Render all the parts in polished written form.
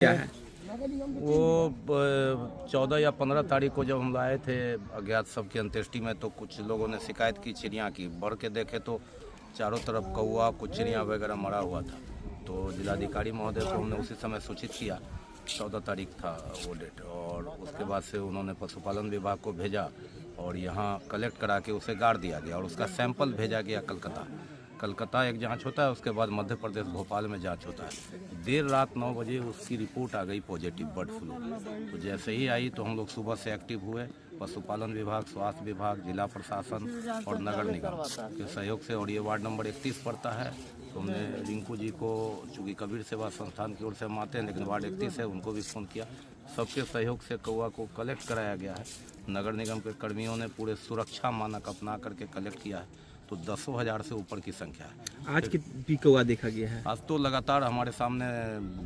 क्या है? वो 14 या 15 तारीख को जब हम लाए थे अज्ञात सब की अंत्येष्टि में, तो कुछ लोगों ने शिकायत की चिड़िया की। बढ़ के देखे तो चारों तरफ कौवा, कुछ चिड़िया वगैरह मरा हुआ था। तो जिलाधिकारी महोदय को हमने उसी समय सूचित किया। 14 तारीख था वो डेट, और उसके बाद से उन्होंने पशुपालन विभाग को भेजा और यहाँ कलेक्ट करा के उसे गाड़ दिया गया और उसका सैंपल भेजा गया कलकत्ता एक जांच होता है, उसके बाद मध्य प्रदेश भोपाल में जांच होता है। देर रात 9 बजे उसकी रिपोर्ट आ गई पॉजिटिव बर्ड फ्लू। तो जैसे ही आई तो हम लोग सुबह से एक्टिव हुए। पशुपालन विभाग, स्वास्थ्य विभाग, जिला प्रशासन और नगर निगम के सहयोग से, और ये वार्ड नंबर 31 पड़ता है। तो हमने रिंकू जी को, चूँकि कबीर सेवा संस्थान की ओर से हम आते हैं लेकिन वार्ड 31 है, उनको भी फ़ोन किया। सबके सहयोग से कौवा को कलेक्ट कराया गया है। नगर निगम के कर्मियों ने पूरे सुरक्षा मानक अपना करके कलेक्ट किया है। तो 10,000 से ऊपर की संख्या है। आज कितनी कौवा देखा गया है? आज तो लगातार हमारे सामने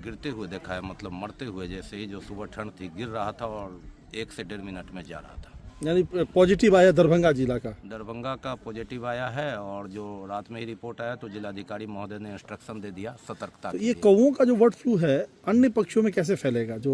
गिरते हुए देखा है, मतलब मरते हुए। जैसे ही जो सुबह ठंड थी, गिर रहा था और 1 से 1.5 मिनट में जा रहा था। यानी पॉजिटिव आया दरभंगा जिला का? दरभंगा का पॉजिटिव आया है, और जो रात में ही रिपोर्ट आया तो जिलाधिकारी महोदय ने इंस्ट्रक्शन दे दिया सतर्कता तो के ये लिए। कौवों का जो बर्ड फ्लू है अन्य पक्षियों में कैसे फैलेगा? जो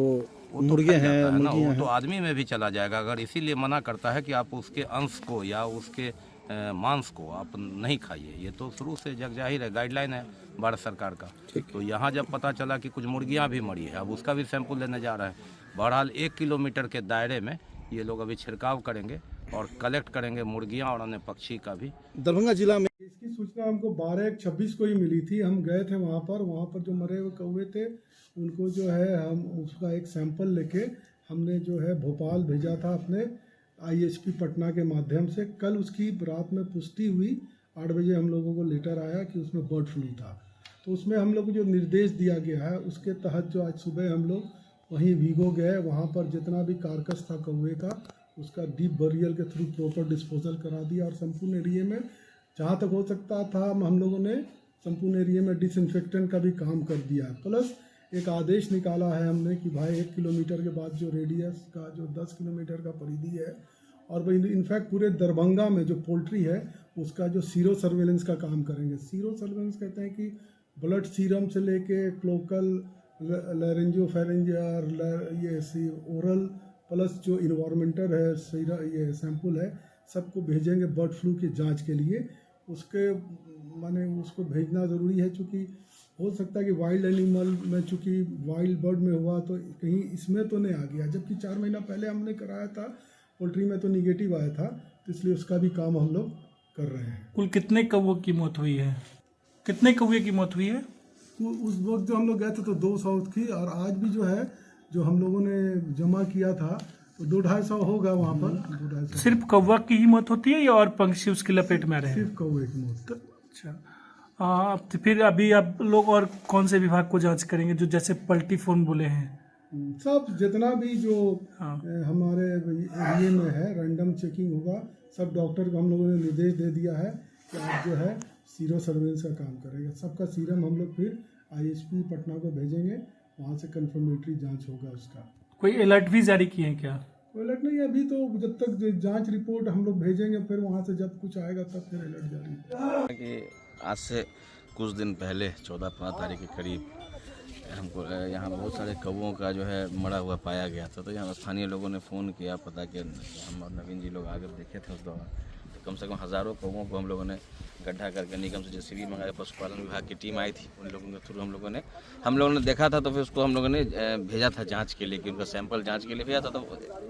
वो तो मुर्गे फैल हैं, जाता है ना, मुर्गियां वो तो हैं। आदमी में भी चला जाएगा। अगर इसीलिए मना करता है कि आप उसके अंश को या उसके मांस को आप नहीं खाइए। ये तो शुरू से जग जाहिर है, गाइडलाइन है भारत सरकार का। तो यहाँ जब पता चला कि कुछ मुर्गियाँ भी मरी है, अब उसका भी सैंपल लेने जा रहे हैं। बहरहाल 1 किलोमीटर के दायरे में ये लोग अभी छिड़काव करेंगे और कलेक्ट करेंगे मुर्गियाँ और अन्य पक्षी का भी। दरभंगा जिला में इसकी सूचना हमको 12/1/26 को ही मिली थी। हम गए थे वहाँ पर जो मरे हुए कौवे थे उनको जो है हम उसका एक सैंपल लेके हमने जो है भोपाल भेजा था अपने IHP पटना के माध्यम से। कल उसकी रात में पुष्टि हुई। 8 बजे हम लोगों को लेटर आया कि उसमें बर्ड फ्लू था। तो उसमें हम लोग को जो निर्देश दिया गया है उसके तहत जो आज सुबह हम लोग वहीं वीगो गए, वहाँ पर जितना भी कारकस था कौवे का उसका डीप बरियल के थ्रू प्रॉपर डिस्पोजल करा दिया, और संपूर्ण एरिया में जहाँ तक हो सकता था हम लोगों ने संपूर्ण एरिया में डिसइंफेक्टेंट का भी काम कर दिया है। प्लस एक आदेश निकाला है हमने कि भाई 1 किलोमीटर के बाद जो रेडियस का जो 10 किलोमीटर का परिधि है, और भाई इनफैक्ट पूरे दरभंगा में जो पोल्ट्री है उसका जो सीरो सर्वेलेंस का काम करेंगे। सीरो सर्वेलेंस कहते हैं कि ब्लड सीरम से लेके क्लोकल, लैरेंजियोफेरेंजियल, ये ओरल, प्लस जो इन्वायरमेंटल है, ये सैंपल है, सबको भेजेंगे बर्ड फ्लू की जांच के लिए। उसके माने उसको भेजना ज़रूरी है, चूँकि हो सकता है कि वाइल्ड एनिमल में, चूँकि वाइल्ड बर्ड में हुआ तो कहीं इसमें तो नहीं आ गया, जबकि 4 महीना पहले हमने कराया था पोल्ट्री में तो निगेटिव आया था। तो इसलिए उसका भी काम हम लोग कर रहे हैं। कुल कितने कौवों की मौत हुई है? कितने कौवे की मौत हुई है? तो उस वक्त जो हम लोग गए थे तो 200 थी, और आज भी जो है जो हम लोगों ने जमा किया था तो 200-250 होगा वहाँ पर। 200-250 सिर्फ कौवा की ही मौत होती है या और पंछी उसकी लपेट में आ रहे हैं? सिर्फ कौवे की मौत। अच्छा, तो फिर अभी आप लोग और कौन से विभाग को जांच करेंगे, जो जैसे पल्टी फोन बोले हैं? सब जितना भी जो हाँ। हमारे एरिया में है रैंडम चेकिंग होगा। सब डॉक्टर को हम लोगों ने निर्देश दे दिया है कि आप जो है सीरो सर्वेलेंस का काम करेंगे। सबका सीरम हम लोग फिर IHP पटना को भेजेंगे, वहाँ से कंफर्मेटरी जांच होगा उसका। कोई अलर्ट भी जारी किए हैं क्या? कोई अलर्ट नहीं, अभी तो जब तक जांच रिपोर्ट हम लोग भेजेंगे, फिर वहाँ से जब कुछ आएगा तब फिर अलर्ट जारी। कि आज से कुछ दिन पहले 14-15 तारीख के करीब हमको यहाँ बहुत सारे कौवों का जो है मरा हुआ पाया गया था। तो यहाँ स्थानीय लोगों ने फ़ोन किया, पता किया, हम और नवीन जी लोग आगे देखे थे उस दौरान। तो कम से कम हज़ारों कौवों को हम लोगों ने गड्ढा करके निगम से JCB मंगाया, पशुपालन विभाग की टीम आई थी, उन लोगों के थ्रू हम लोगों ने देखा था। तो फिर उसको हम लोगों ने भेजा था जाँच के लिए, कि उनका सैंपल जाँच के लिए भेजा था। तो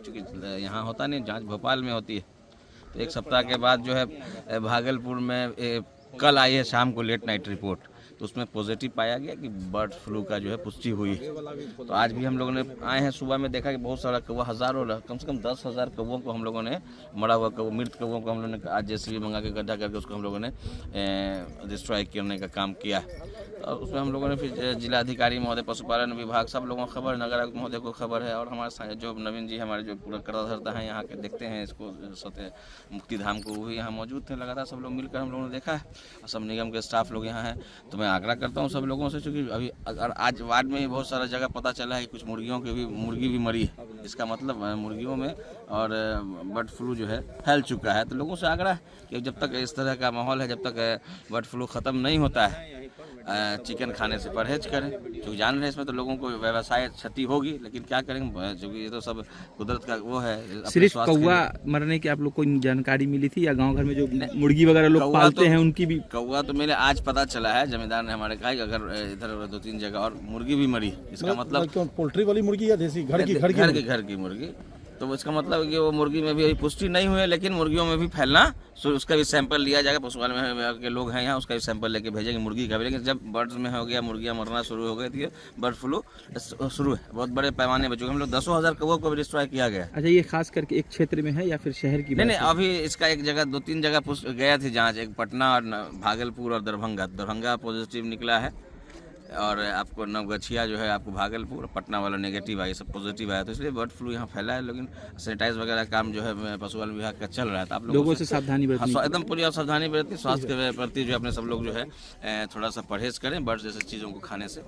चूँकि यहाँ होता नहीं, जाँच भोपाल में होती है। तो 1 सप्ताह के बाद जो है भागलपुर में कल आई है शाम को लेट नाइट रिपोर्ट, तो उसमें पॉजिटिव पाया गया कि बर्ड फ्लू का जो है पुष्टि हुई है। तो आज भी हम लोगों ने आए हैं, सुबह में देखा कि बहुत सारा कौवा, हज़ारों, कम से कम 10,000 कौवों को हम लोगों ने, मरा हुआ कौवा, मृत कौवों को हम लोगों ने आज JCB मंगा के गड्ढा करके उसको हम लोगों ने डिस्ट्रॉय करने का काम किया। और उसमें हम लोगों ने फिर जिलाधिकारी महोदय, पशुपालन विभाग, सब लोगों को खबर, नगर आयुक्त महोदय को खबर है, और हमारे जो नवीन जी हमारे जो पूरा करदाधर्ता हैं यहाँ के, देखते हैं इसको सत्य मुक्तिधाम को, वो भी यहाँ मौजूद थे। लगातार सब लोग मिलकर हम लोगों ने देखा है, और सब निगम के स्टाफ लोग यहाँ हैं। तो मैं आग्रह करता हूँ सब लोगों से, चूँकि अभी अगर आज वार्ड में ही बहुत सारा जगह पता चला है कि कुछ मुर्गी भी मरी है, इसका मतलब मुर्गियों में और बर्ड फ्लू जो है फैल चुका है। तो लोगों से आग्रह है कि जब तक इस तरह का माहौल है, जब तक बर्ड फ्लू ख़त्म नहीं होता है, चिकन खाने से परहेज करें, क्योंकि जान रहे हैं इसमें तो लोगों को व्यवसाय क्षति होगी, लेकिन क्या करेंगे, क्योंकि ये तो सब कुदरत का वो है। अपने सिर्फ स्वास्थ्य के कौवा लिए। मरने की आप लोग को जानकारी मिली थी या गांव घर में जो मुर्गी वगैरह लोग पालते हैं उनकी भी? कौवा तो मेरे आज पता चला है, जमींदार ने हमारे कहा कि अगर इधर 2-3 जगह और मुर्गी भी मरी, इसका मतलब पोल्ट्री वाली मुर्गी या देसी घर की घर की मुर्गी, तो इसका मतलब है कि वो मुर्गी में भी अभी पुष्टि नहीं हुई है, लेकिन मुर्गियों में भी फैलना, उसका भी सैंपल लिया जाएगा। पशुपालन विभाग के लोग हैं यहाँ, उसका भी सैंपल लेके भेजेंगे मुर्गी का भी। लेकिन जब बर्ड्स में हो गया, मुर्गियाँ मरना शुरू हो गई थी, बर्ड फ्लू शुरू है बहुत बड़े पैमाने पर, जो हम लोग 10,000 कौवों को भी डिस्ट्रॉय किया गया। अच्छा, ये खास करके एक क्षेत्र में है या फिर शहर की? नहीं, अभी इसका एक जगह 2-3 जगह गया थी जाँच, एक पटना और भागलपुर और दरभंगा पॉजिटिव निकला है, और आपको नवगछिया जो है आपको भागलपुर, पटना वाला नेगेटिव आया, सब पॉजिटिव आया, तो इसलिए बर्ड फ्लू यहाँ फैला है। लेकिन सैनिटाइज वगैरह काम जो है पशुपालन विभाग का चल रहा है, तो आप लोगों से सावधानी बरतनी। हाँ, एकदम पूरी सावधानी बरतनी, स्वास्थ्य के प्रति जो अपने सब लोग जो है थोड़ा सा परहेज करें बर्ड जैसे चीज़ों को खाने से।